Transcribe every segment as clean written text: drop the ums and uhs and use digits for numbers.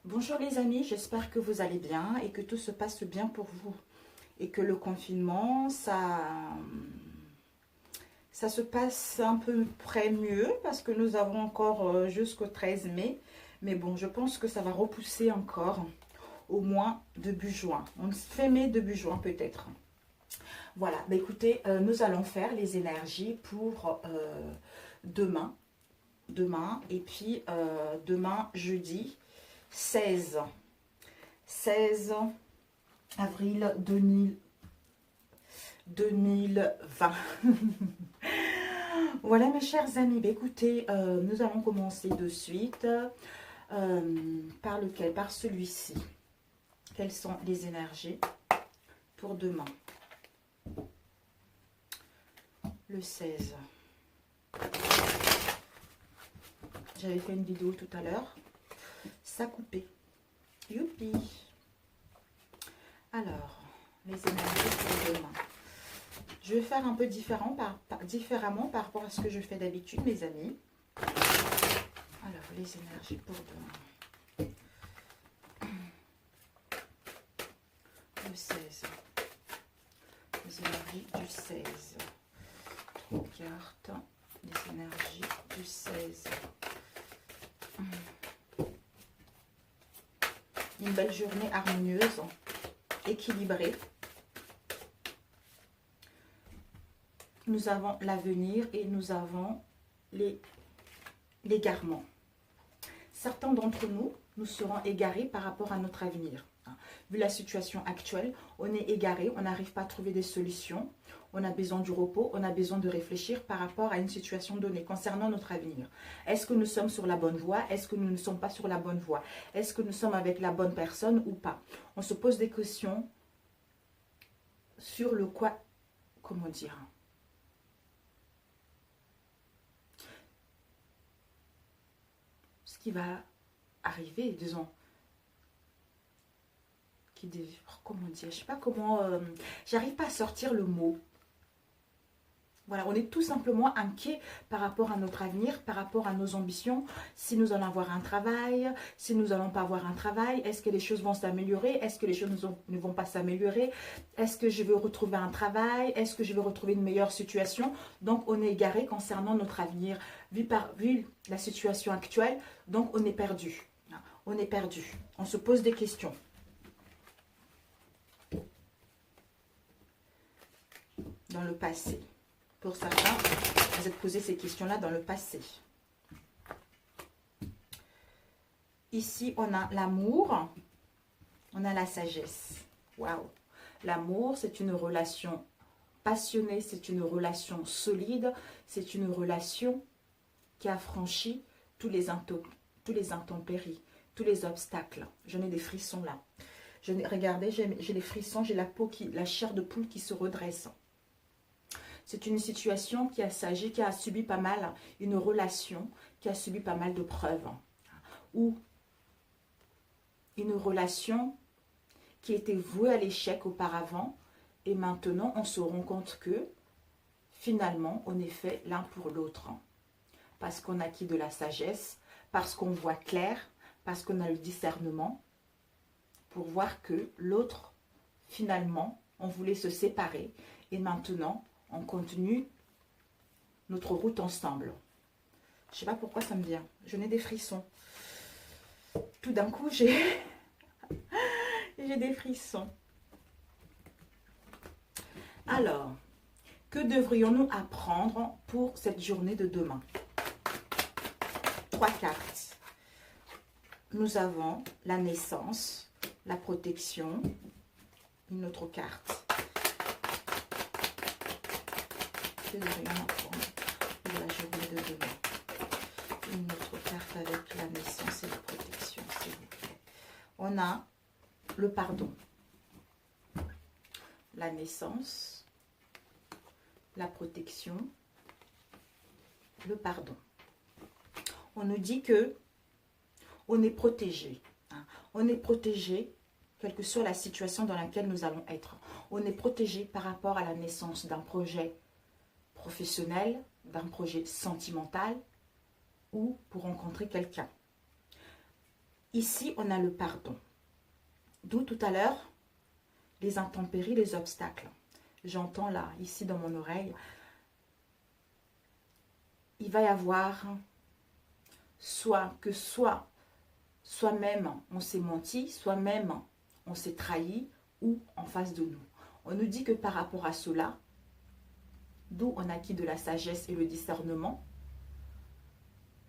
Bonjour les amis, j'espère que vous allez bien et que tout se passe bien pour vous. Et que le confinement, ça se passe un peu près mieux parce que nous avons encore jusqu'au 13 mai. Mais bon, je pense que ça va repousser encore au moins début juin. On fait mai, début juin peut-être. Voilà, bah écoutez, nous allons faire les énergies pour demain. Et puis demain, jeudi 16 avril 2020. Voilà mes chers amis, bah, écoutez, nous allons commencer de suite. Par lequel? Par celui-ci. Quelles sont les énergies pour demain? Le 16. J'avais fait une vidéo tout à l'heure. Ça coupé. Youpi. Alors, les énergies pour demain. Je vais faire un peu différemment par rapport à ce que je fais d'habitude, mes amis. Alors, les énergies pour demain. Le 16. Les énergies du 16. 3 cartes. Les énergies du 16. Une belle journée harmonieuse, équilibrée. Nous avons l'avenir et nous avons l'égarement. Certains d'entre nous, nous serons égarés par rapport à notre avenir. Vu la situation actuelle, on est égaré, on n'arrive pas à trouver des solutions. On a besoin du repos, on a besoin de réfléchir par rapport à une situation donnée concernant notre avenir. Est-ce que nous sommes sur la bonne voie? Est-ce que nous ne sommes pas sur la bonne voie? Est-ce que nous sommes avec la bonne personne ou pas? On se pose des questions sur le quoi, comment dire, ce qui va arriver, disons, comment dire, je sais pas comment, j'arrive pas à sortir le mot. Voilà, on est tout simplement inquiet par rapport à notre avenir, par rapport à nos ambitions. Si nous allons avoir un travail, si nous n'allons pas avoir un travail, est-ce que les choses vont s'améliorer? Est-ce que les choses ne vont pas s'améliorer? Est-ce que je vais retrouver un travail? Est-ce que je vais retrouver une meilleure situation? Donc, on est égaré concernant notre avenir, vu la situation actuelle. Donc, on est perdu. On est perdu. On se pose des questions. Dans le passé. Pour certains, vous êtes posé ces questions-là dans le passé. Ici, on a l'amour, on a la sagesse. Waouh! L'amour, c'est une relation passionnée, c'est une relation solide, c'est une relation qui a franchi tous les intempéries, tous les obstacles. J'en ai des frissons là. Regardez, j'ai les frissons, j'ai la chair de poule qui se redresse. C'est une situation qui a subi pas mal, une relation qui a subi pas mal de preuves. Ou une relation qui était vouée à l'échec auparavant. Et maintenant, on se rend compte que finalement, on est fait l'un pour l'autre. Parce qu'on a acquis de la sagesse, parce qu'on voit clair, parce qu'on a le discernement. Pour voir que l'autre, finalement, on voulait se séparer. Et maintenant, on continue notre route ensemble. Je ne sais pas pourquoi ça me vient. Je n'ai des frissons. Tout d'un coup, j'ai des frissons. Alors, que devrions-nous apprendre pour cette journée de demain? 3 cartes. Nous avons la naissance, la protection, une autre carte. Que devrions-nous apprendre pour la journée de demain? Une autre carte avec la naissance et la protection, s'il vous plaît. On a le pardon. La naissance, la protection, le pardon. On nous dit que on est protégé. On est protégé, quelle que soit la situation dans laquelle nous allons être. On est protégé par rapport à la naissance d'un projet professionnel, d'un projet sentimental ou pour rencontrer quelqu'un. Ici, on a le pardon. D'où tout à l'heure, les intempéries, les obstacles. J'entends là, ici dans mon oreille, il va y avoir soi-même on s'est menti, soi-même on s'est trahi, ou en face de nous. On nous dit que par rapport à cela, d'où on acquis de la sagesse et le discernement,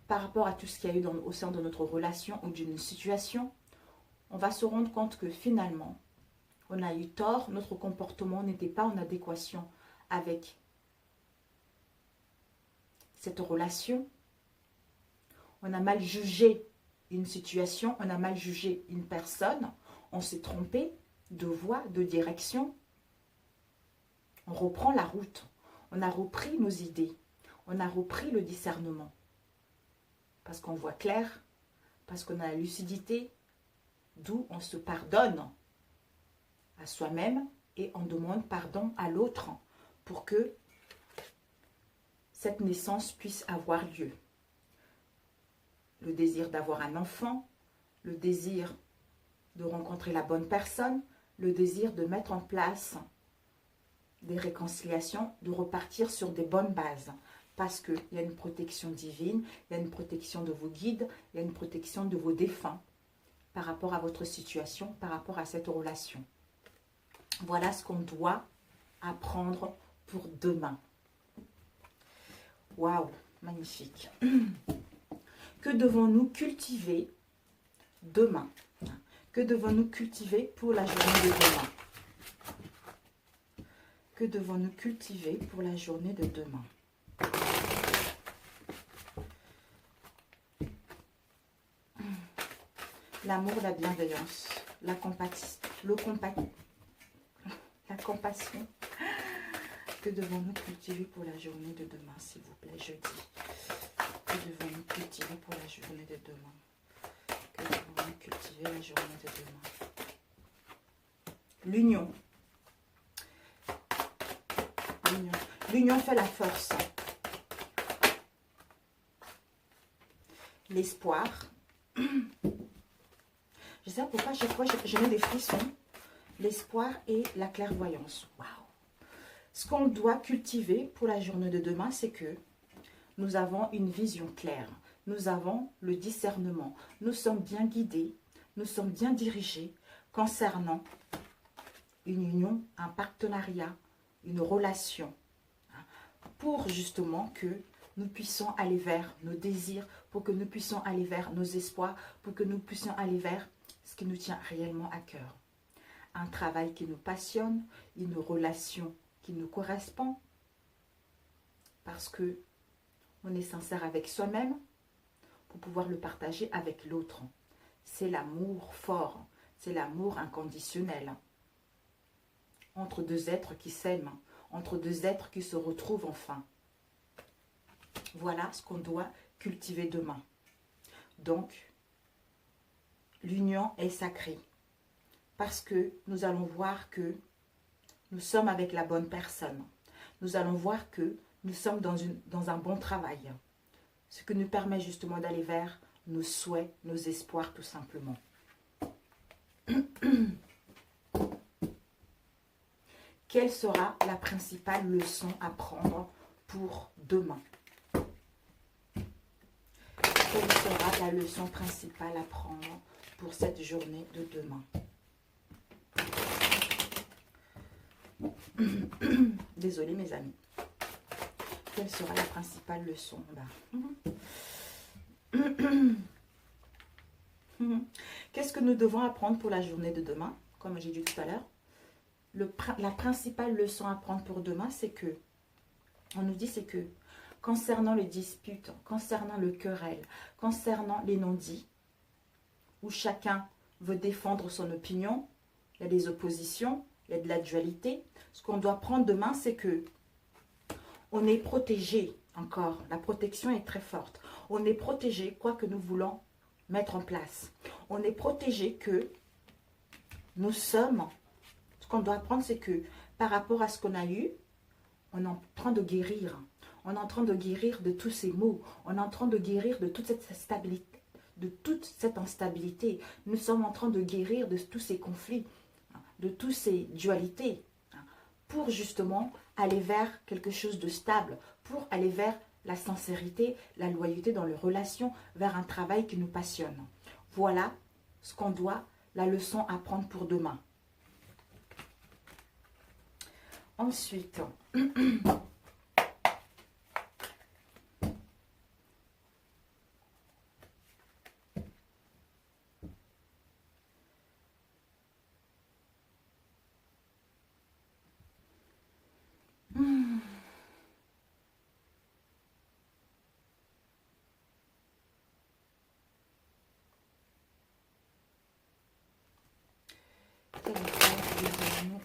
par rapport à tout ce qu'il y a eu au sein de notre relation ou d'une situation, on va se rendre compte que finalement, on a eu tort, notre comportement n'était pas en adéquation avec cette relation. On a mal jugé une situation, on a mal jugé une personne, on s'est trompé de voie, de direction. On reprend la route, on a repris nos idées, on a repris le discernement. Parce qu'on voit clair, parce qu'on a la lucidité, d'où on se pardonne à soi-même et on demande pardon à l'autre pour que cette naissance puisse avoir lieu. Le désir d'avoir un enfant, le désir de rencontrer la bonne personne, le désir de mettre en place des réconciliations, de repartir sur des bonnes bases. Parce qu'il y a une protection divine, il y a une protection de vos guides, il y a une protection de vos défunts par rapport à votre situation, par rapport à cette relation. Voilà ce qu'on doit apprendre pour demain. Waouh, magnifique. Que devons-nous cultiver demain? Que devons-nous cultiver pour la journée de demain? Que devons-nous cultiver pour la journée de demain? L'amour, la bienveillance, la compassion, la compassion. Que devons-nous cultiver pour la journée de demain, s'il vous plaît, jeudi? Que devons-nous cultiver pour la journée de demain? Que devons-nous cultiver la journée de demain? L'union. L'union fait la force. L'espoir. Je sais pas pourquoi chaque fois je mets des frissons. L'espoir et la clairvoyance. Waouh! Ce qu'on doit cultiver pour la journée de demain, c'est que nous avons une vision claire. Nous avons le discernement. Nous sommes bien guidés. Nous sommes bien dirigés concernant une union, un partenariat, une relation. Pour justement que nous puissions aller vers nos désirs, pour que nous puissions aller vers nos espoirs, pour que nous puissions aller vers ce qui nous tient réellement à cœur. Un travail qui nous passionne, une relation qui nous correspond, parce que on est sincère avec soi-même pour pouvoir le partager avec l'autre. C'est l'amour fort, c'est l'amour inconditionnel. Entre deux êtres qui s'aiment, entre deux êtres qui se retrouvent enfin. Voilà ce qu'on doit cultiver demain. Donc, l'union est sacrée. Parce que nous allons voir que nous sommes avec la bonne personne. Nous allons voir que nous sommes dans un bon travail. Ce qui nous permet justement d'aller vers nos souhaits, nos espoirs tout simplement. Quelle sera la principale leçon à prendre pour demain? Quelle sera la leçon principale à prendre pour cette journée de demain? Désolée mes amis. Quelle sera la principale leçon? Qu'est-ce que nous devons apprendre pour la journée de demain? Comme j'ai dit tout à l'heure, la principale leçon à prendre pour demain, c'est que, on nous dit, c'est que, concernant les disputes, concernant le querelle, concernant les non-dits, où chacun veut défendre son opinion, il y a des oppositions, il y a de la dualité. Ce qu'on doit prendre demain, c'est que on est protégé encore. La protection est très forte. On est protégé, quoi que nous voulons mettre en place. On est protégé que nous sommes. Ce qu'on doit apprendre, c'est que par rapport à ce qu'on a eu, on est en train de guérir. On est en train de guérir de tous ces maux. On est en train de guérir de toute cette de toute cette instabilité. Nous sommes en train de guérir de tous ces conflits, de toutes ces dualités, pour justement aller vers quelque chose de stable, pour aller vers la sincérité, la loyauté dans les relations, vers un travail qui nous passionne. Voilà ce qu'on doit, la leçon à prendre pour demain. Ensuite, quelle épreuve devons-nous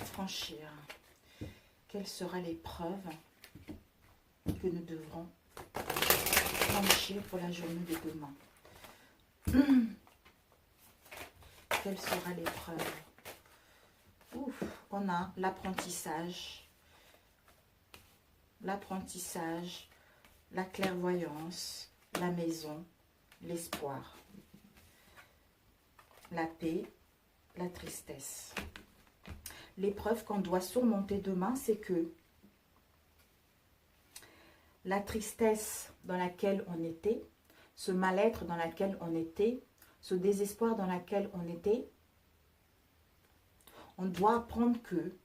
franchir? Quelle sera l'épreuve que nous devrons franchir pour la journée de demain? Quelle sera l'épreuve? On a l'apprentissage, la clairvoyance, la maison, l'espoir, la paix, la tristesse. L'épreuve qu'on doit surmonter demain, c'est que la tristesse dans laquelle on était, ce mal-être dans lequel on était, ce désespoir dans lequel on était, on doit apprendre que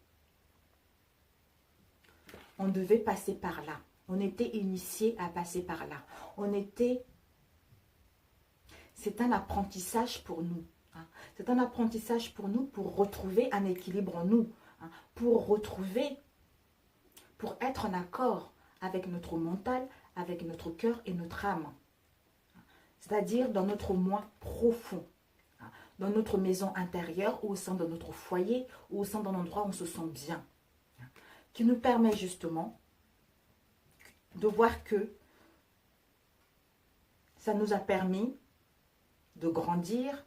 on devait passer par là. On était initié à passer par là. C'est un apprentissage pour nous. C'est un apprentissage pour nous pour retrouver un équilibre en nous, pour être en accord avec notre mental, avec notre cœur et notre âme. C'est-à-dire dans notre moi profond, dans notre maison intérieure ou au sein de notre foyer ou au sein d'un endroit où on se sent bien. Qui nous permet justement de voir que ça nous a permis de grandir,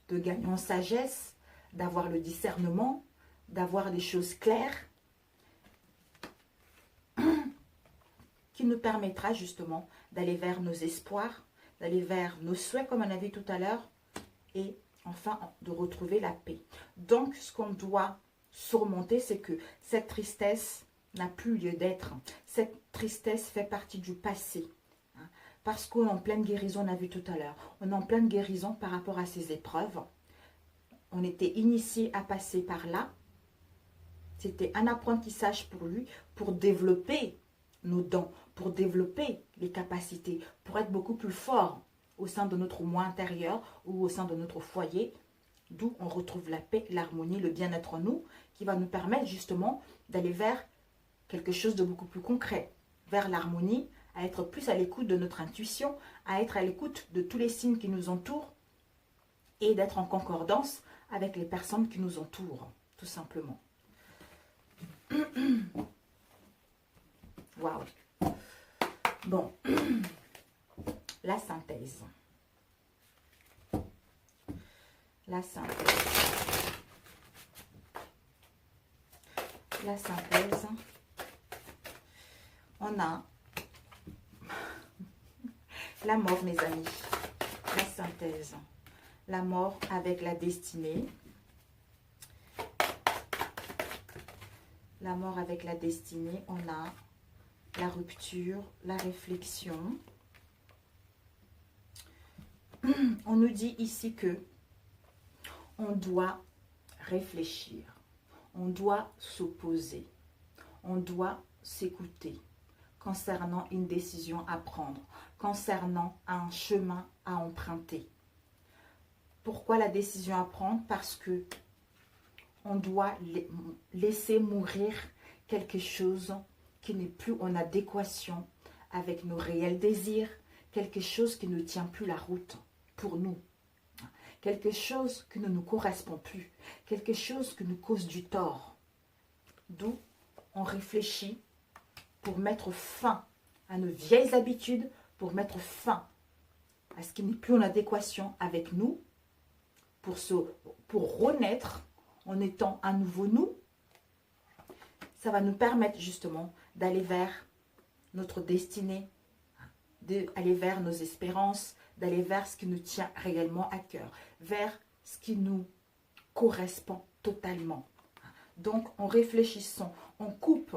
de gagner en sagesse, d'avoir le discernement, d'avoir des choses claires, qui nous permettra justement d'aller vers nos espoirs, d'aller vers nos souhaits, comme on a vu tout à l'heure, et enfin de retrouver la paix. Donc, ce qu'on doit surmonter, c'est que cette tristesse n'a plus lieu d'être. Cette tristesse fait partie du passé. Parce qu'on est en pleine guérison, on a vu tout à l'heure. On est en pleine guérison par rapport à ces épreuves. On était initié à passer par là. C'était un apprentissage pour lui, pour développer nos dons, pour développer les capacités, pour être beaucoup plus fort au sein de notre moi intérieur ou au sein de notre foyer, d'où on retrouve la paix, l'harmonie, le bien-être en nous, qui va nous permettre justement d'aller vers quelque chose de beaucoup plus concret, vers l'harmonie, à être plus à l'écoute de notre intuition, à être à l'écoute de tous les signes qui nous entourent et d'être en concordance avec les personnes qui nous entourent, tout simplement. Waouh! Bon, la synthèse. La synthèse. La synthèse. On a la mort, mes amis. La synthèse. La mort avec la destinée. La mort avec la destinée. On a la rupture, la réflexion. On nous dit ici que on doit réfléchir. On doit s'opposer. On doit s'écouter concernant une décision à prendre, concernant un chemin à emprunter. Pourquoi la décision à prendre? Parce que on doit laisser mourir quelque chose qui n'est plus en adéquation avec nos réels désirs, quelque chose qui ne tient plus la route pour nous, quelque chose qui ne nous correspond plus, quelque chose qui nous cause du tort. D'où on réfléchit pour mettre fin à nos vieilles habitudes, pour mettre fin à ce qui n'est plus en adéquation avec nous, pour renaître en étant à nouveau nous. Ça va nous permettre justement d'aller vers notre destinée, d'aller vers nos espérances, d'aller vers ce qui nous tient réellement à cœur, vers ce qui nous correspond totalement. Donc, en réfléchissant, on coupe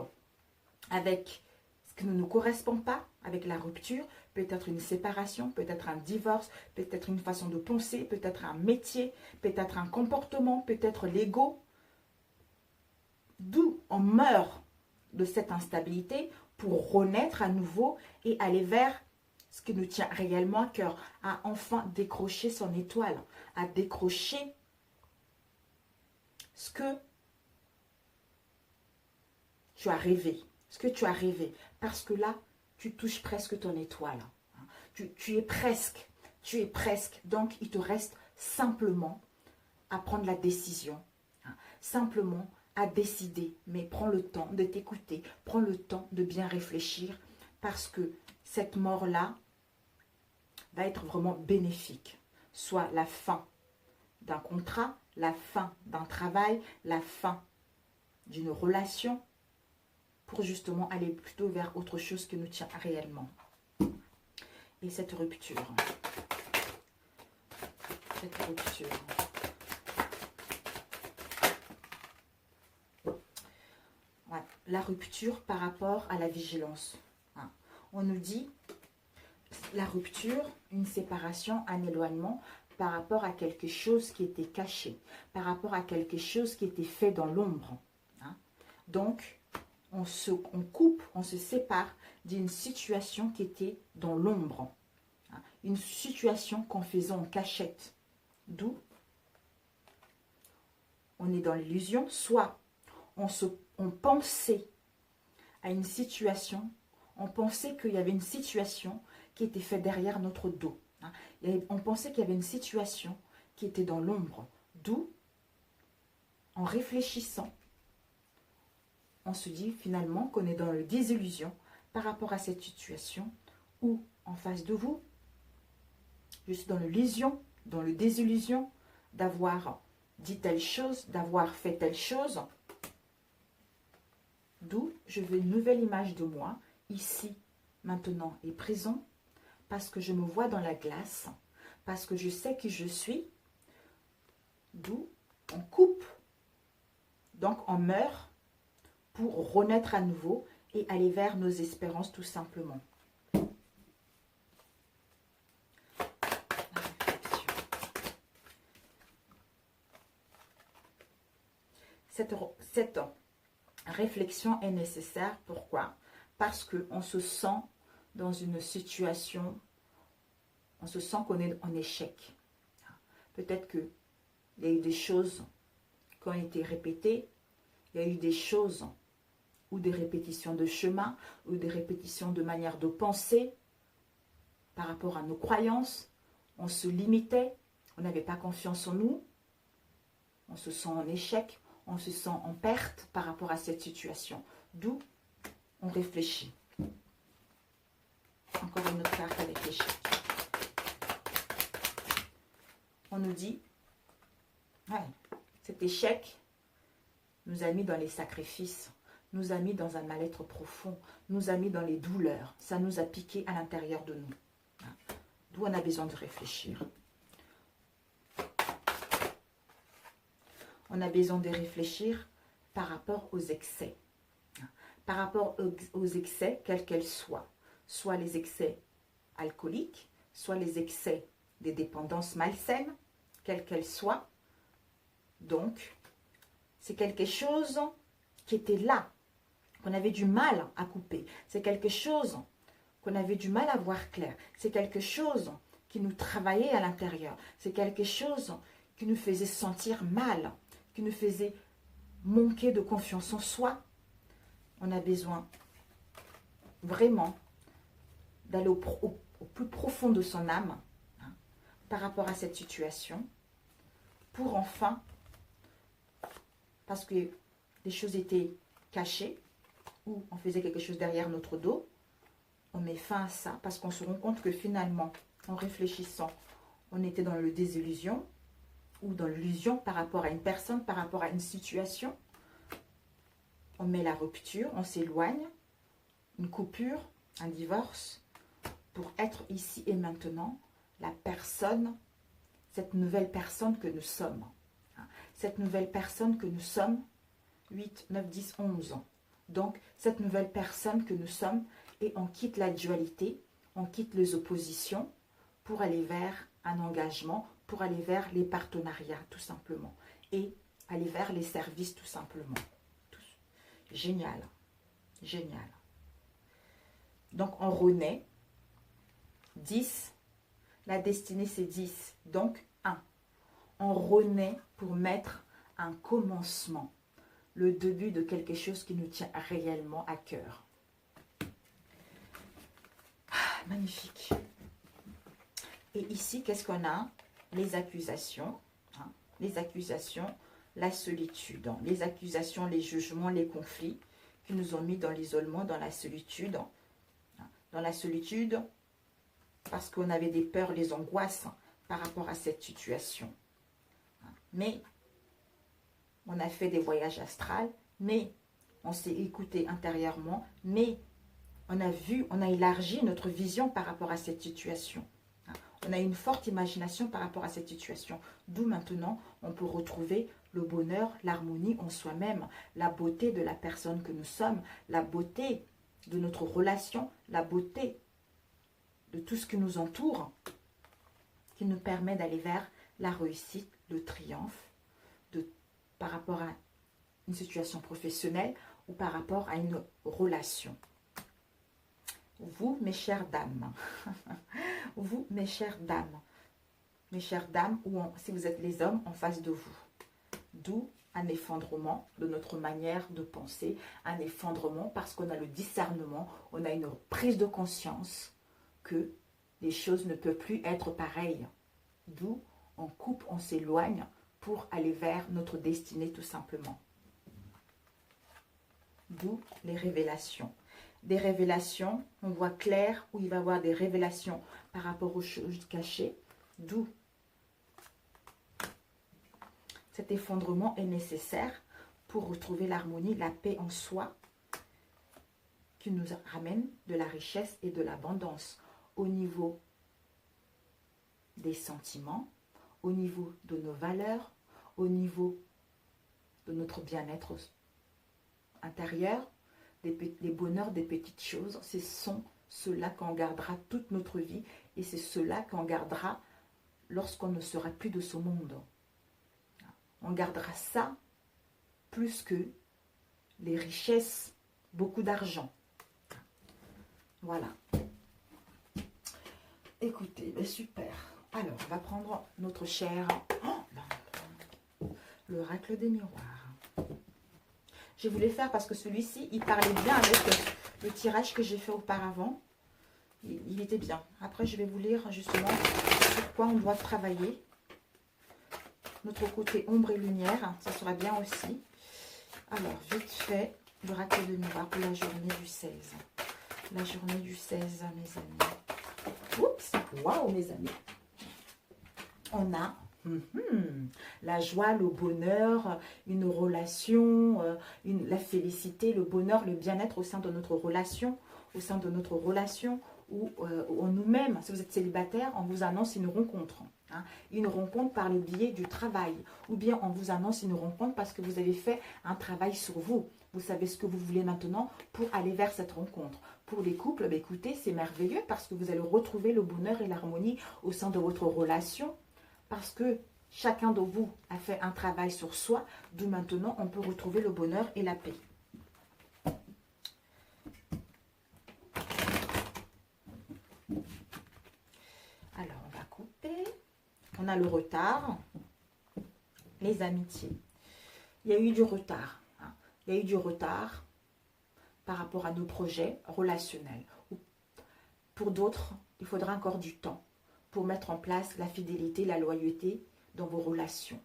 avec ce qui ne nous correspond pas, avec la rupture, peut-être une séparation, peut-être un divorce, peut-être une façon de penser, peut-être un métier, peut-être un comportement, peut-être l'ego. D'où on meurt de cette instabilité pour renaître à nouveau et aller vers ce qui nous tient réellement à cœur, à enfin décrocher son étoile, à décrocher ce que tu as rêvé, ce que tu as rêvé. Parce que là, tu touches presque ton étoile. Tu es presque. Donc, il te reste simplement à prendre la décision. Simplement à décider. Mais prends le temps de t'écouter. Prends le temps de bien réfléchir. Parce que cette mort-là va être vraiment bénéfique. Soit la fin d'un contrat, la fin d'un travail, la fin d'une relation, pour justement aller plutôt vers autre chose qui nous tient réellement. Et cette rupture. Ouais, la rupture par rapport à la vigilance. On nous dit la rupture, une séparation, un éloignement par rapport à quelque chose qui était caché, par rapport à quelque chose qui était fait dans l'ombre. Donc, on coupe, on se sépare d'une situation qui était dans l'ombre. Une situation qu'on faisait en cachette. D'où on est dans l'illusion. Soit on pensait à une situation, on pensait qu'il y avait une situation qui était faite derrière notre dos. On pensait qu'il y avait une situation qui était dans l'ombre. D'où, en réfléchissant, on se dit finalement qu'on est dans la désillusion par rapport à cette situation ou en face de vous, je suis dans l'illusion, dans le désillusion d'avoir dit telle chose, d'avoir fait telle chose. D'où je veux une nouvelle image de moi, ici, maintenant et présent, parce que je me vois dans la glace, parce que je sais qui je suis. D'où on coupe, donc on meurt, pour renaître à nouveau et aller vers nos espérances tout simplement. Cette réflexion est nécessaire. Pourquoi? Parce qu'on se sent dans une situation, on se sent qu'on est en échec. Peut-être qu'il y a eu des choses qui ont été répétées, il y a eu des choses ou des répétitions de chemin, ou des répétitions de manière de penser par rapport à nos croyances. On se limitait, on n'avait pas confiance en nous, on se sent en échec, on se sent en perte par rapport à cette situation. D'où on réfléchit. Encore une autre carte avec l'échec. On nous dit, ouais, cet échec nous a mis dans les sacrifices, nous a mis dans un mal-être profond, nous a mis dans les douleurs. Ça nous a piqué à l'intérieur de nous. D'où on a besoin de réfléchir. On a besoin de réfléchir par rapport aux excès. Par rapport aux excès, quels qu'elles soient. Soit les excès alcooliques, soit les excès des dépendances malsaines, quelles qu'elles soient. Donc, c'est quelque chose qui était là, qu'on avait du mal à couper. C'est quelque chose qu'on avait du mal à voir clair. C'est quelque chose qui nous travaillait à l'intérieur. C'est quelque chose qui nous faisait sentir mal, qui nous faisait manquer de confiance en soi. On a besoin vraiment d'aller au plus profond de son âme par rapport à cette situation pour enfin, parce que les choses étaient cachées ou on faisait quelque chose derrière notre dos, on met fin à ça parce qu'on se rend compte que finalement, en réfléchissant, on était dans le désillusion ou dans l'illusion par rapport à une personne, par rapport à une situation. On met la rupture, on s'éloigne, une coupure, un divorce, pour être ici et maintenant la personne, cette nouvelle personne que nous sommes. Cette nouvelle personne que nous sommes, 8, 9, 10, 11 ans. Donc, cette nouvelle personne que nous sommes, et on quitte la dualité, on quitte les oppositions pour aller vers un engagement, pour aller vers les partenariats, tout simplement. Et aller vers les services, tout simplement. Génial. Génial. Donc, on renaît. 10. La destinée, c'est 10. Donc, 1. On renaît pour mettre un commencement. Le début de quelque chose qui nous tient réellement à cœur. Ah, magnifique. Et ici, qu'est-ce qu'on a? Les accusations. Hein, les accusations, la solitude. Les accusations, les jugements, les conflits qui nous ont mis dans l'isolement, dans la solitude. Dans la solitude, parce qu'on avait des peurs, les angoisses par rapport à cette situation. Mais on a fait des voyages astrals, mais on s'est écouté intérieurement, mais on a vu, on a élargi notre vision par rapport à cette situation. On a une forte imagination par rapport à cette situation. D'où maintenant, on peut retrouver le bonheur, l'harmonie en soi-même, la beauté de la personne que nous sommes, la beauté de notre relation, la beauté de tout ce qui nous entoure, qui nous permet d'aller vers la réussite, le triomphe, par rapport à une situation professionnelle ou par rapport à une relation. Vous, mes chères dames, vous, mes chères dames, ou si vous êtes les hommes en face de vous, d'où un effondrement de notre manière de penser, un effondrement parce qu'on a le discernement, on a une prise de conscience que les choses ne peuvent plus être pareilles. D'où on coupe, on s'éloigne pour aller vers notre destinée tout simplement. D'où les révélations. Des révélations, on voit clair où il va y avoir des révélations par rapport aux choses cachées. D'où cet effondrement est nécessaire pour retrouver l'harmonie, la paix en soi qui nous ramène de la richesse et de l'abondance au niveau des sentiments, au niveau de nos valeurs, au niveau de notre bien-être intérieur, les bonheurs des petites choses. Ce sont ceux-là qu'on gardera toute notre vie et c'est ceux-là qu'on gardera lorsqu'on ne sera plus de ce monde. On gardera ça plus que les richesses, beaucoup d'argent. Voilà. Écoutez, super. Alors, on va prendre notre cher l'oracle des miroirs. Je voulais faire parce que celui-ci, il parlait bien avec le tirage que j'ai fait auparavant. Il était bien. Après, je vais vous lire justement sur quoi on doit travailler. Notre côté ombre et lumière, ça sera bien aussi. Alors, vite fait, l'oracle de miroir pour la journée du 16. La journée du 16, mes amis. Oups, waouh, mes amis. On a la joie, le bonheur, une relation, la félicité, le bonheur, le bien-être au sein de notre relation, ou en nous-mêmes. Si vous êtes célibataire, on vous annonce une rencontre. Hein, une rencontre par le biais du travail. Ou bien on vous annonce une rencontre parce que vous avez fait un travail sur vous. Vous savez ce que vous voulez maintenant pour aller vers cette rencontre. Pour les couples, écoutez, c'est merveilleux parce que vous allez retrouver le bonheur et l'harmonie au sein de votre relation. Parce que chacun de vous a fait un travail sur soi, d'où maintenant on peut retrouver le bonheur et la paix. Alors, on va couper. On a le retard, les amitiés. Il y a eu du retard. Hein. Il y a eu du retard par rapport à nos projets relationnels. Pour d'autres, il faudra encore du temps pour mettre en place la fidélité, la loyauté dans vos relations.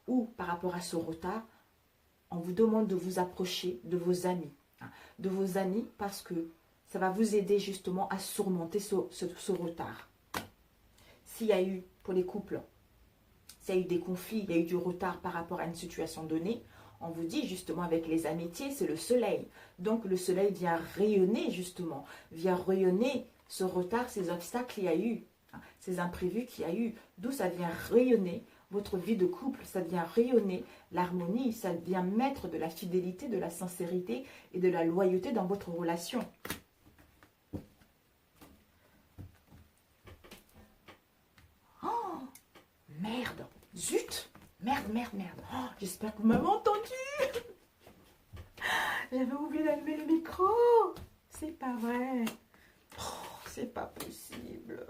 Ou par rapport à ce retard, on vous demande de vous approcher de vos amis. De vos amis parce que ça va vous aider justement à surmonter ce retard. S'il y a eu, pour les couples, s'il y a eu des conflits, il y a eu du retard par rapport à une situation donnée, on vous dit justement avec les amitiés, c'est le soleil. Donc le soleil vient rayonner justement, vient rayonner ce retard, ces obstacles qu'il y a eu. ces imprévus qu'il y a eu, d'où ça vient rayonner votre vie de couple, ça vient rayonner l'harmonie, ça vient mettre de la fidélité, de la sincérité et de la loyauté dans votre relation. Oh, merde, zut, merde. Oh, j'espère que vous m'avez entendu. J'avais oublié d'allumer le micro. C'est pas vrai. Oh, c'est pas possible.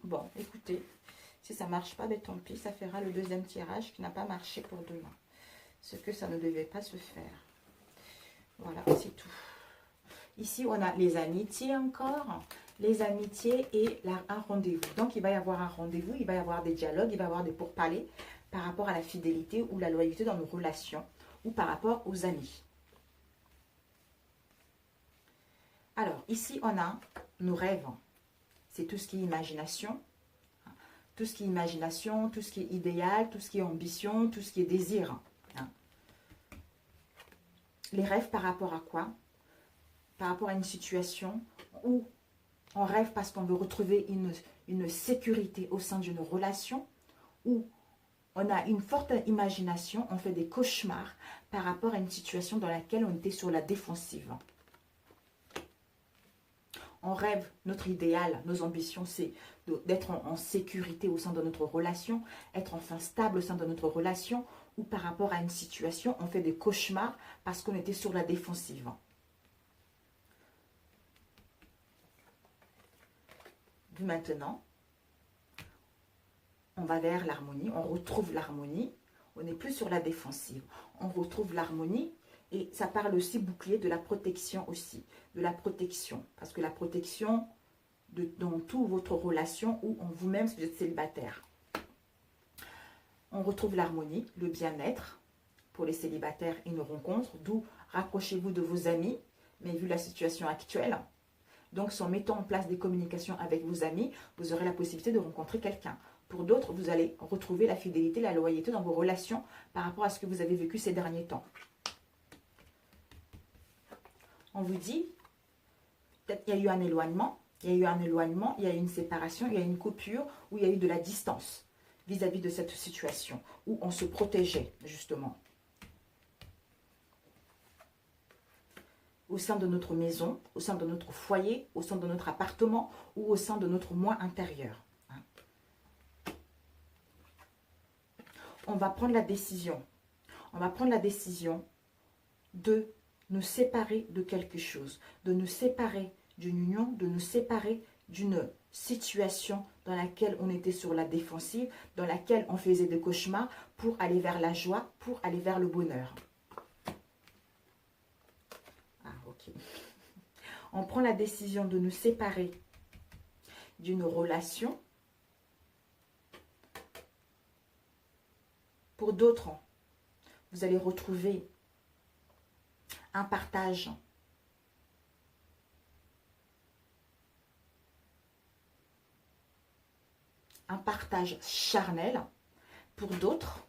Bon, écoutez, si ça marche pas, ben tant pis, ça fera le deuxième tirage qui n'a pas marché pour demain. Ce que ça ne devait pas se faire. Voilà, c'est tout. Ici, on a les amitiés encore. Les amitiés et un rendez-vous. Donc, il va y avoir un rendez-vous, il va y avoir des dialogues, il va y avoir des pourparlers par rapport à la fidélité ou la loyauté dans nos relations ou par rapport aux amis. Alors, ici, on a nos rêves. C'est tout ce qui est imagination. Tout ce qui est imagination, tout ce qui est idéal, tout ce qui est ambition, tout ce qui est désir. Les rêves par rapport à quoi? Par rapport à une situation où on rêve parce qu'on veut retrouver une sécurité au sein d'une relation, où on a une forte imagination, on fait des cauchemars par rapport à une situation dans laquelle on était sur la défensive. On rêve, notre idéal, nos ambitions, c'est d'être en sécurité au sein de notre relation, être enfin stable au sein de notre relation, ou par rapport à une situation, on fait des cauchemars parce qu'on était sur la défensive. Maintenant, on va vers l'harmonie, on retrouve l'harmonie, on n'est plus sur la défensive, on retrouve l'harmonie et ça parle aussi bouclier de la protection aussi, de la protection, parce que la protection dans toute votre relation ou en vous-même si vous êtes célibataire. On retrouve l'harmonie, le bien-être pour les célibataires, une rencontre, d'où rapprochez-vous de vos amis, mais vu la situation actuelle, donc, en mettant en place des communications avec vos amis, vous aurez la possibilité de rencontrer quelqu'un. Pour d'autres, vous allez retrouver la fidélité, la loyauté dans vos relations par rapport à ce que vous avez vécu ces derniers temps. On vous dit, peut-être qu'il y a eu un éloignement, il y a eu une séparation, il y a eu une coupure, ou il y a eu de la distance vis-à-vis de cette situation, où on se protégeait, justement. Au sein de notre maison, au sein de notre foyer, au sein de notre appartement ou au sein de notre moi intérieur. On va prendre la décision. On va prendre la décision de nous séparer de quelque chose, de nous séparer d'une union, de nous séparer d'une situation dans laquelle on était sur la défensive, dans laquelle on faisait des cauchemars pour aller vers la joie, pour aller vers le bonheur. On prend la décision de nous séparer d'une relation. Pour d'autres, vous allez retrouver un partage. Un partage charnel. Pour d'autres,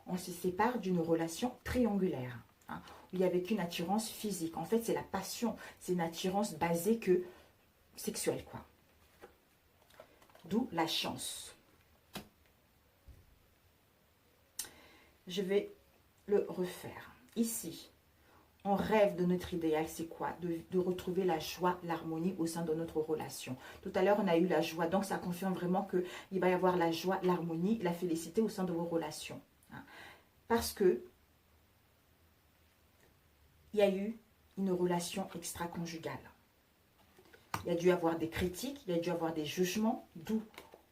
on se sépare d'une relation triangulaire. Il n'y avait qu'une attirance physique. En fait, c'est la passion. C'est une attirance basée que sexuelle, quoi. D'où la chance. Je vais le refaire. Ici, on rêve de notre idéal. C'est quoi? De retrouver la joie, l'harmonie au sein de notre relation. Tout à l'heure, on a eu la joie. Donc, ça confirme vraiment qu'il va y avoir la joie, l'harmonie, la félicité au sein de vos relations. Parce que il y a eu une relation extra-conjugale. Il y a dû avoir des critiques, il y a dû avoir des jugements, d'où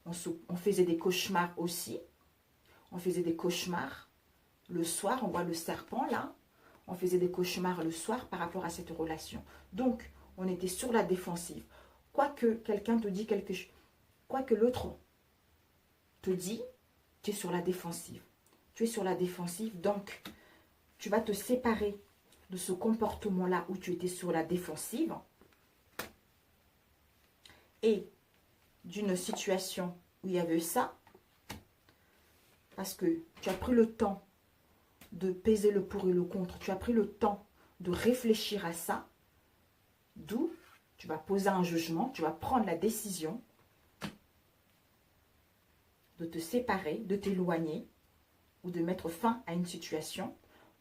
on faisait des cauchemars aussi. On faisait des cauchemars le soir, on voit le serpent là. On faisait des cauchemars le soir par rapport à cette relation. Donc, on était sur la défensive. Quoique quelqu'un te dit quelque chose, quoique l'autre te dit, tu es sur la défensive. Tu es sur la défensive, donc tu vas te séparer de ce comportement-là où tu étais sur la défensive et d'une situation où il y avait ça, parce que tu as pris le temps de peser le pour et le contre, tu as pris le temps de réfléchir à ça, D'où tu vas poser un jugement, tu vas prendre la décision de te séparer, de t'éloigner ou de mettre fin à une situation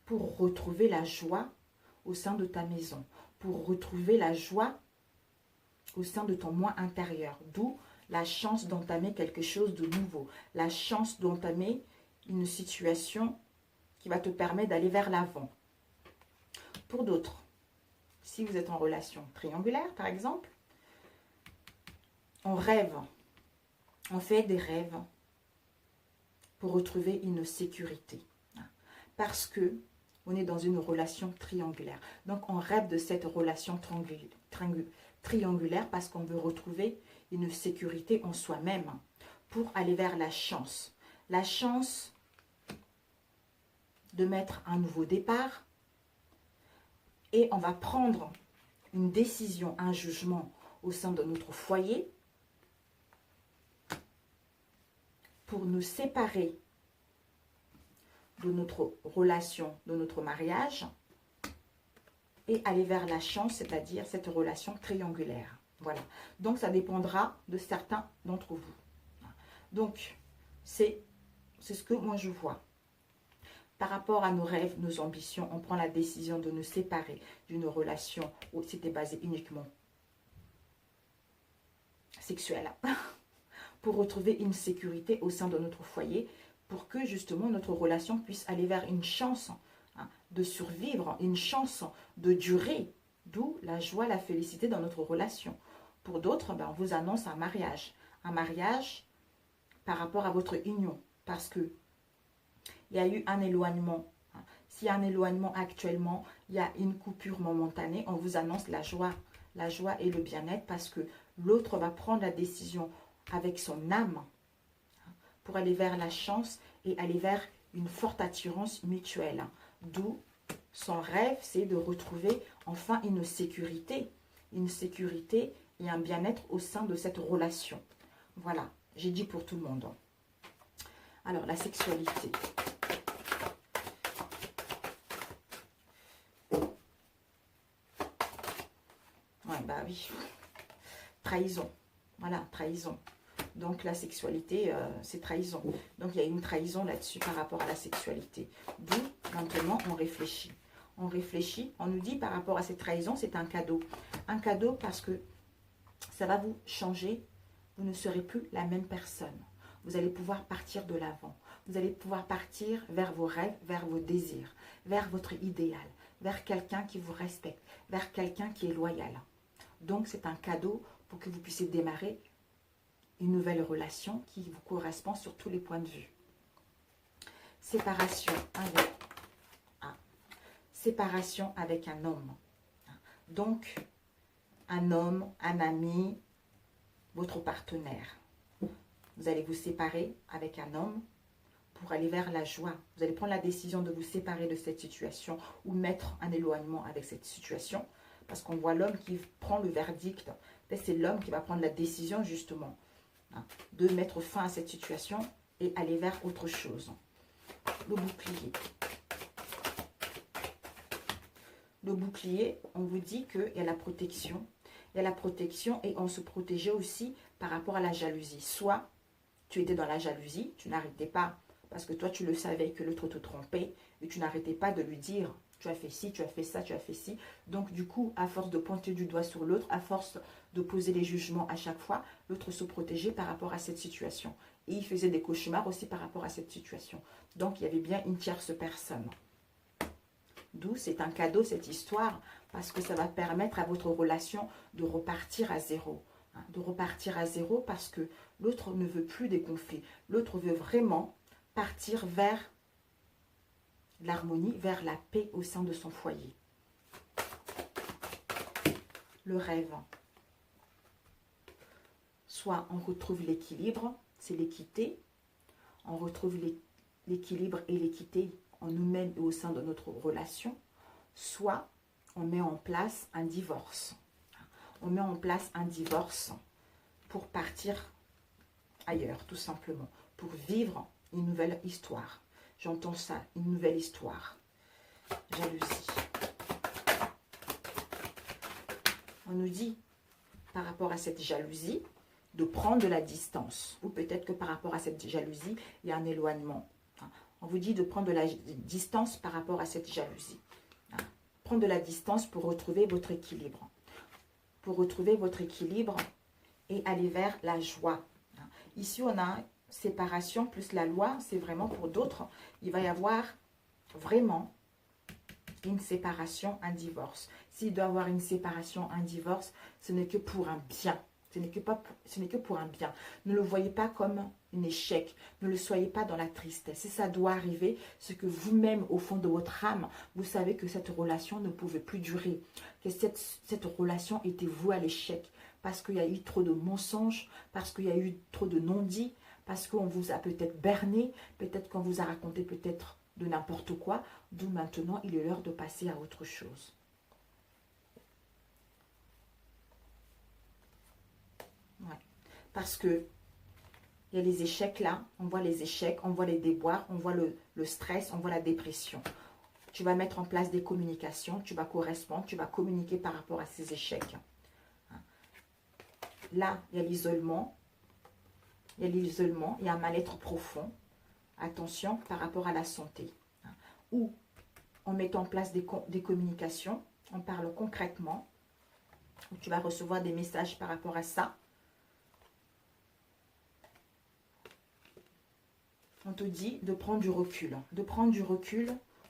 pour retrouver la joie au sein de ta maison, pour retrouver la joie au sein de ton moi intérieur. D'où la chance d'entamer quelque chose de nouveau, la chance d'entamer une situation qui va te permettre d'aller vers l'avant. Pour d'autres, si vous êtes en relation triangulaire par exemple, on rêve, on fait des rêves pour retrouver une sécurité. Parce que on est dans une relation triangulaire. Donc on rêve de cette relation triangulaire parce qu'on veut retrouver une sécurité en soi-même pour aller vers la chance. La chance de mettre un nouveau départ et on va prendre une décision, un jugement au sein de notre foyer pour nous séparer de notre relation, de notre mariage et aller vers la chance, c'est-à-dire cette relation triangulaire. Voilà. Donc, ça dépendra de certains d'entre vous. Donc, c'est ce que moi je vois. Par rapport à nos rêves, nos ambitions, on prend la décision de nous séparer d'une relation où c'était basé uniquement sexuelle pour retrouver une sécurité au sein de notre foyer, pour que justement notre relation puisse aller vers une chance de survivre, une chance de durer, d'où la joie, la félicité dans notre relation. Pour d'autres, on vous annonce un mariage par rapport à votre union, parce que il y a eu un éloignement. S'il y a un éloignement actuellement, il y a une coupure momentanée, on vous annonce la joie et le bien-être, parce que l'autre va prendre la décision avec son âme pour aller vers la chance et aller vers une forte attirance mutuelle. D'où son rêve, c'est de retrouver enfin une sécurité et un bien-être au sein de cette relation. Voilà, j'ai dit pour tout le monde. Alors, la sexualité. Ouais, bah oui. Trahison. Voilà, trahison. Donc, la sexualité, c'est trahison. Donc, il y a une trahison là-dessus par rapport à la sexualité. D'où, maintenant, on réfléchit. On réfléchit, on nous dit par rapport à cette trahison, c'est un cadeau. Un cadeau parce que ça va vous changer. Vous ne serez plus la même personne. Vous allez pouvoir partir de l'avant. Vous allez pouvoir partir vers vos rêves, vers vos désirs, vers votre idéal, vers quelqu'un qui vous respecte, vers quelqu'un qui est loyal. Donc, c'est un cadeau pour que vous puissiez démarrer une nouvelle relation qui vous correspond sur tous les points de vue. Séparation avec un homme. Donc, un homme, un ami, votre partenaire. Vous allez vous séparer avec un homme pour aller vers la joie. Vous allez prendre la décision de vous séparer de cette situation ou mettre un éloignement avec cette situation. Parce qu'on voit l'homme qui prend le verdict. C'est l'homme qui va prendre la décision justement de mettre fin à cette situation et aller vers autre chose. Le bouclier. Le bouclier, on vous dit qu'il y a la protection. Il y a la protection et on se protégeait aussi par rapport à la jalousie. Soit tu étais dans la jalousie, tu n'arrêtais pas parce que toi tu le savais que l'autre te trompait et tu n'arrêtais pas de lui dire tu as fait ci, tu as fait ça, tu as fait ci. Donc du coup, à force de pointer du doigt sur l'autre, à force de poser les jugements à chaque fois, l'autre se protégeait par rapport à cette situation. Et il faisait des cauchemars aussi par rapport à cette situation. Donc il y avait bien une tierce personne. D'où c'est un cadeau cette histoire, parce que ça va permettre à votre relation de repartir à zéro. De repartir à zéro parce que l'autre ne veut plus des conflits. L'autre veut vraiment partir vers l'harmonie, vers la paix au sein de son foyer. Le rêve. Soit on retrouve l'équilibre, c'est l'équité. On retrouve l'équilibre et l'équité en nous-mêmes et au sein de notre relation. Soit on met en place un divorce. On met en place un divorce pour partir ailleurs, tout simplement. Pour vivre une nouvelle histoire. J'entends ça, une nouvelle histoire. Jalousie. On nous dit, par rapport à cette jalousie, de prendre de la distance. Ou peut-être que par rapport à cette jalousie, il y a un éloignement. On vous dit de prendre de la distance par rapport à cette jalousie. Prendre de la distance pour retrouver votre équilibre. Pour retrouver votre équilibre et aller vers la joie. Ici, on a séparation plus la loi. C'est vraiment pour d'autres. Il va y avoir vraiment une séparation, un divorce. S'il doit y avoir une séparation, un divorce, ce n'est que pour un bien. Ce n'est que pour un bien. Ne le voyez pas comme un échec. Ne le soyez pas dans la tristesse. Si ça doit arriver, c'est que vous-même, au fond de votre âme, vous savez que cette relation ne pouvait plus durer. Que cette relation était vouée à l'échec. Parce qu'il y a eu trop de mensonges, parce qu'il y a eu trop de non-dits, parce qu'on vous a peut-être berné, peut-être qu'on vous a raconté peut-être de n'importe quoi. D'où maintenant, il est l'heure de passer à autre chose. Ouais. Parce que il y a les échecs là, on voit les échecs, on voit les déboires, on voit le stress, on voit la dépression. Tu vas mettre en place des communications, tu vas correspondre, tu vas communiquer par rapport à ces échecs. Là, il y a l'isolement, il y a un mal-être profond. Attention par rapport à la santé. Ou on met en place des communications, on parle concrètement, où tu vas recevoir des messages par rapport à ça. On te dit de prendre du recul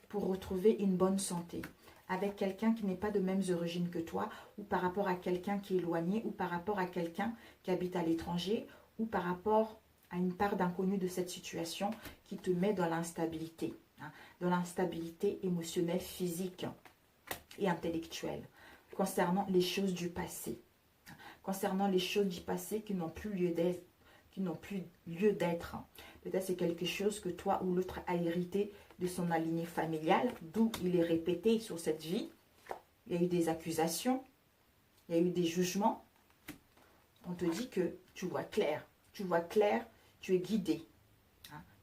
pour retrouver une bonne santé. Avec quelqu'un qui n'est pas de mêmes origines que toi, ou par rapport à quelqu'un qui est éloigné, ou par rapport à quelqu'un qui habite à l'étranger, ou par rapport à une part d'inconnu de cette situation qui te met dans l'instabilité. Dans l'instabilité émotionnelle, physique et intellectuelle. Concernant les choses du passé. Concernant les choses du passé qui n'ont plus lieu d'être. Peut-être c'est quelque chose que toi ou l'autre a hérité de son lignée familiale, d'où il est répété sur cette vie. Il y a eu des accusations, il y a eu des jugements. On te dit que tu vois clair, tu es guidé.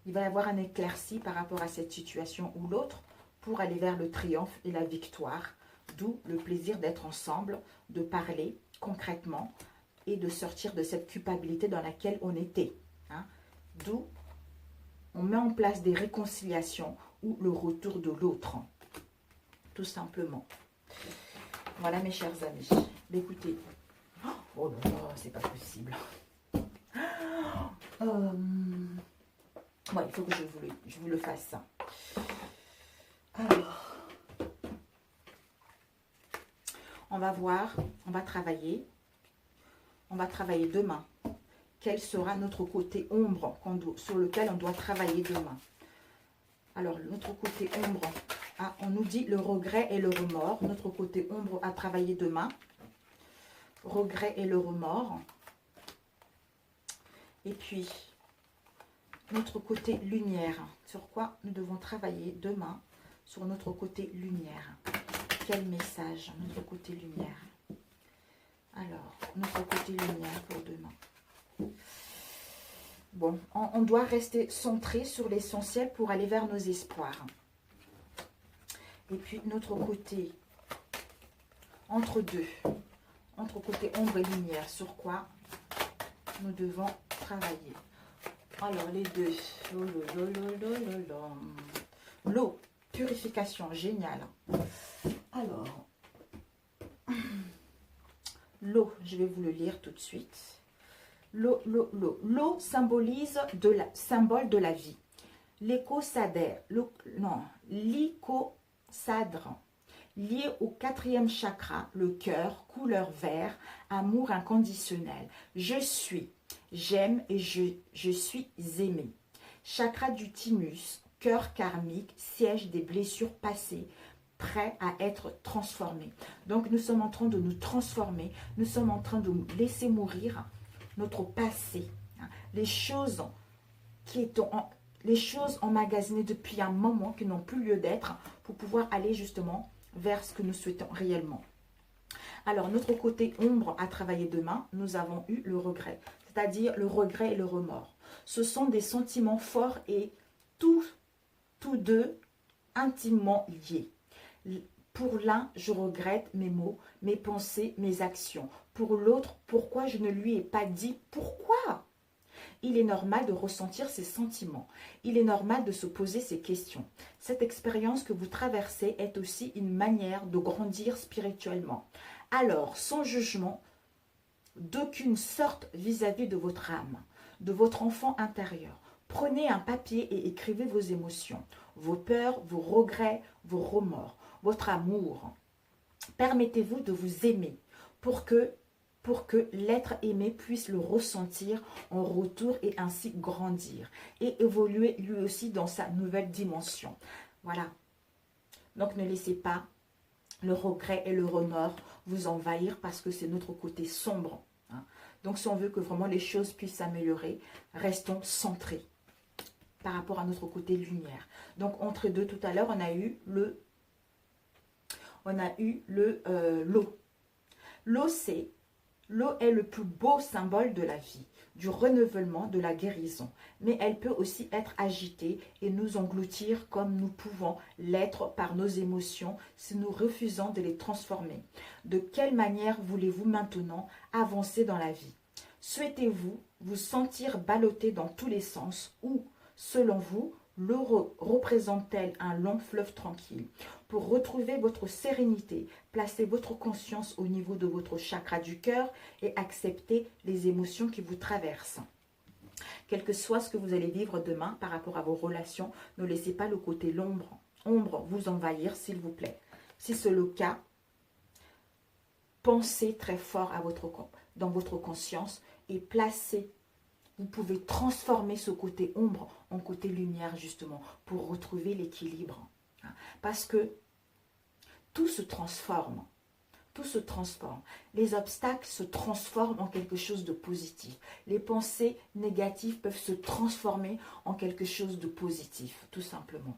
Il va y avoir un éclairci par rapport à cette situation ou l'autre pour aller vers le triomphe et la victoire. D'où le plaisir d'être ensemble, de parler concrètement et de sortir de cette culpabilité dans laquelle on était. D'où on met en place des réconciliations ou le retour de l'autre. Tout simplement. Voilà mes chers amis. Mais écoutez. Oh là là, c'est pas possible. Ouais, il faut que je vous le fasse. Alors. On va voir, on va travailler. On va travailler demain. Quel sera notre côté ombre sur lequel on doit travailler demain? Alors, notre côté ombre, on nous dit le regret et le remords. Notre côté ombre à travailler demain. Regret et le remords. Et puis, notre côté lumière. Sur quoi nous devons travailler demain? Sur notre côté lumière. Quel message, notre côté lumière? Alors, notre côté lumière pour demain. Bon, on doit rester centré sur l'essentiel pour aller vers nos espoirs. Et puis, notre côté entre deux. Entre côté ombre et lumière. Sur quoi nous devons travailler? Alors, les deux. L'eau. Purification. Génial. Alors... L'eau, je vais vous le lire tout de suite. L'eau, l'eau, l'eau. L'eau symbolise symbole de la vie. L'écosadre, lié au 4e chakra, le cœur, couleur vert, amour inconditionnel. Je suis, j'aime et je suis aimé. Chakra du thymus, cœur karmique, siège des blessures passées, prêt à être transformé. Donc nous sommes en train de nous transformer, nous sommes en train de laisser mourir notre passé, les choses emmagasinées depuis un moment qui n'ont plus lieu d'être pour pouvoir aller justement vers ce que nous souhaitons réellement. Alors notre côté ombre à travailler demain, nous avons eu le regret, c'est-à-dire le regret et le remords. Ce sont des sentiments forts et tous deux intimement liés. Pour l'un, je regrette mes mots, mes pensées, mes actions. Pour l'autre, pourquoi je ne lui ai pas dit pourquoi? Il est normal de ressentir ses sentiments. Il est normal de se poser ces questions. Cette expérience que vous traversez est aussi une manière de grandir spirituellement. Alors, sans jugement d'aucune sorte vis-à-vis de votre âme, de votre enfant intérieur, prenez un papier et écrivez vos émotions, vos peurs, vos regrets, vos remords, votre amour. Permettez-vous de vous aimer pour que l'être aimé puisse le ressentir en retour et ainsi grandir et évoluer lui aussi dans sa nouvelle dimension. Voilà. Donc ne laissez pas le regret et le remords vous envahir parce que c'est notre côté sombre. Hein. Donc si on veut que vraiment les choses puissent s'améliorer, restons centrés par rapport à notre côté lumière. Donc entre deux, tout à l'heure, on a eu l'eau. L'eau est le plus beau symbole de la vie, du renouvellement, de la guérison. Mais elle peut aussi être agitée et nous engloutir comme nous pouvons l'être par nos émotions si nous refusons de les transformer. De quelle manière voulez-vous maintenant avancer dans la vie? Souhaitez-vous vous sentir ballotté dans tous les sens ou, selon vous, l'eau représente-t-elle un long fleuve tranquille? Pour retrouver votre sérénité, placez votre conscience au niveau de votre chakra du cœur et acceptez les émotions qui vous traversent. Quel que soit ce que vous allez vivre demain par rapport à vos relations, ne laissez pas le côté ombre vous envahir, s'il vous plaît. Si c'est le cas, pensez très fort dans votre conscience et placez. Vous pouvez transformer ce côté ombre en côté lumière, justement, pour retrouver l'équilibre. Parce que tout se transforme. Tout se transforme. Les obstacles se transforment en quelque chose de positif. Les pensées négatives peuvent se transformer en quelque chose de positif, tout simplement.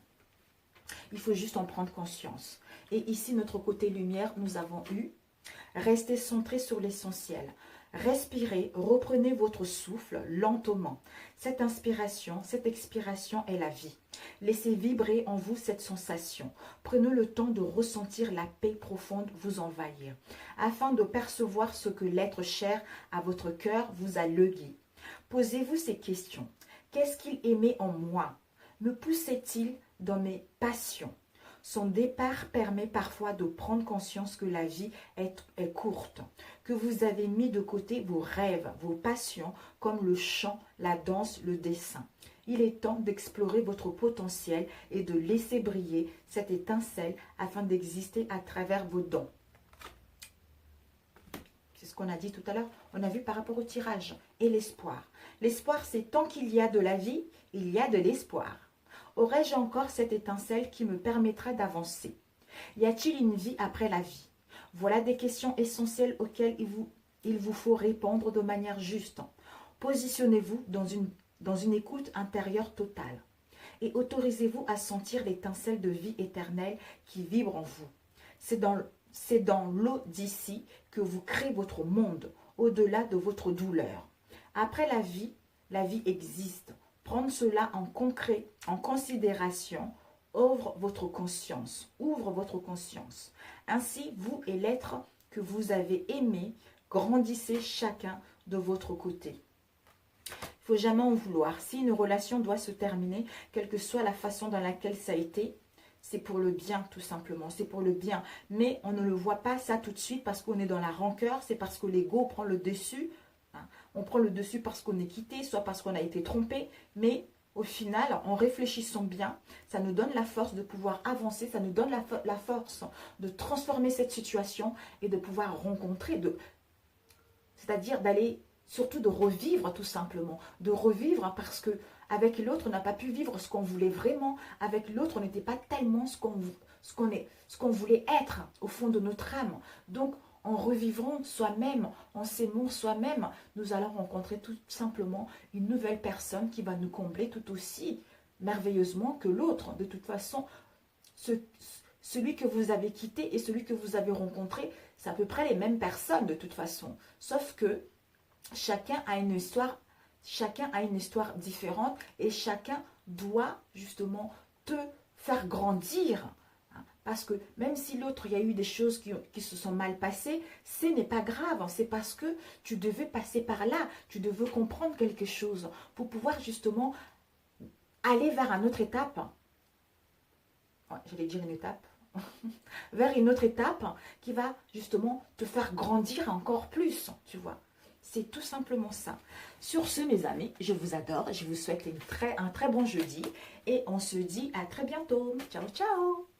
Il faut juste en prendre conscience. Et ici, notre côté lumière, nous avons eu « Restez centré sur l'essentiel ». Respirez, reprenez votre souffle lentement. Cette inspiration, cette expiration est la vie. Laissez vibrer en vous cette sensation. Prenez le temps de ressentir la paix profonde vous envahir, afin de percevoir ce que l'être cher à votre cœur vous a légué. Posez-vous ces questions. Qu'est-ce qu'il aimait en moi? Me poussait-il dans mes passions? Son départ permet parfois de prendre conscience que la vie est courte, que vous avez mis de côté vos rêves, vos passions, comme le chant, la danse, le dessin. Il est temps d'explorer votre potentiel et de laisser briller cette étincelle afin d'exister à travers vos dons. C'est ce qu'on a dit tout à l'heure. On a vu par rapport au tirage et l'espoir. L'espoir, c'est tant qu'il y a de la vie, il y a de l'espoir. Aurais-je encore cette étincelle qui me permettra d'avancer? Y a-t-il une vie après la vie? Voilà des questions essentielles auxquelles il vous faut répondre de manière juste. Positionnez-vous dans une écoute intérieure totale et autorisez-vous à sentir l'étincelle de vie éternelle qui vibre en vous. C'est dans l'eau d'ici que vous créez votre monde, au-delà de votre douleur. Après la vie existe. Prendre cela en considération ouvre votre conscience. Ainsi, vous et l'être que vous avez aimé, grandissez chacun de votre côté. Il ne faut jamais en vouloir. Si une relation doit se terminer, quelle que soit la façon dans laquelle ça a été, c'est pour le bien, tout simplement. C'est pour le bien. Mais on ne le voit pas ça tout de suite parce qu'on est dans la rancœur. C'est parce que l'ego prend le dessus. On prend le dessus parce qu'on est quitté, soit parce qu'on a été trompé. Mais au final, en réfléchissant bien, ça nous donne la force de pouvoir avancer. Ça nous donne la force de transformer cette situation et de pouvoir rencontrer. C'est-à-dire d'aller, surtout de revivre tout simplement. De revivre parce que avec l'autre, on n'a pas pu vivre ce qu'on voulait vraiment. Avec l'autre, on n'était pas tellement ce qu'on voulait être au fond de notre âme. Donc, en revivant soi-même, en s'aimant soi-même, nous allons rencontrer tout simplement une nouvelle personne qui va nous combler tout aussi merveilleusement que l'autre. De toute façon, celui que vous avez quitté et celui que vous avez rencontré, c'est à peu près les mêmes personnes de toute façon. Sauf que chacun a une histoire différente et chacun doit justement te faire grandir Parce que même si l'autre, il y a eu des choses qui se sont mal passées, ce n'est pas grave. C'est parce que tu devais passer par là. Tu devais comprendre quelque chose pour pouvoir justement aller vers une autre étape. Ouais, j'allais dire une étape. Vers une autre étape qui va justement te faire grandir encore plus, tu vois. C'est tout simplement ça. Sur ce, mes amis, je vous adore. Je vous souhaite un très bon jeudi. Et on se dit à très bientôt. Ciao, ciao.